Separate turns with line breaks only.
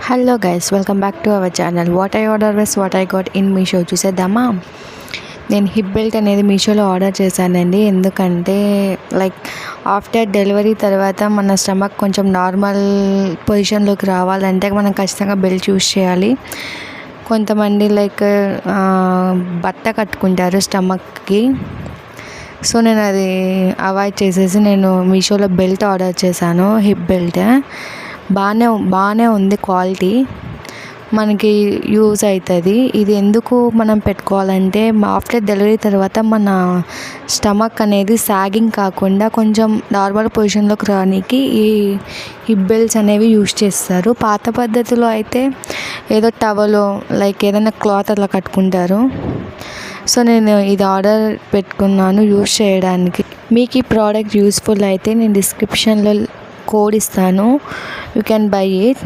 Hello guys, welcome back to our channel. What I order vs what I got in Meesho చూసేద్దామా. నేను hip belt అనేది మీషోలో order చేశానండి. ఎందుకంటే ఆఫ్టర్ డెలివరీ తర్వాత మన స్టమక్ కొంచెం నార్మల్ పొజిషన్లోకి రావాలంటే మనం ఖచ్చితంగా బెల్ట్ యూస్ చేయాలి. కొంతమంది బట్ట కట్టుకుంటారు స్టమక్కి. సో నేను అది అవాయిడ్ చేసేసి నేను మీషోలో బెల్ట్ ఆర్డర్ చేశాను. హిప్ బెల్ట్ బాగానే ఉంది, క్వాలిటీ మనకి యూజ్ అవుతుంది. ఇది ఎందుకు మనం పెట్టుకోవాలంటే ఆఫ్టర్ డెలివరీ తర్వాత మన స్టమక్ అనేది సాగింగ్ కాకుండా కొంచెం నార్మల్ పొజిషన్లోకి రానికి ఈ హిప్ బెల్ట్స్ అనేవి యూజ్ చేస్తారు. పాత పద్ధతిలో అయితే ఏదో టవలో ఏదైనా క్లాత్ అలా కట్టుకుంటారు. సో నేను ఇది ఆర్డర్ పెట్టుకున్నాను యూజ్ చేయడానికి. మీకు ఈ ప్రోడక్ట్ యూస్ఫుల్ అయితే నేను డిస్క్రిప్షన్లో కోడ్ ఇస్తాను, యూ కెన్ బై ఇట్.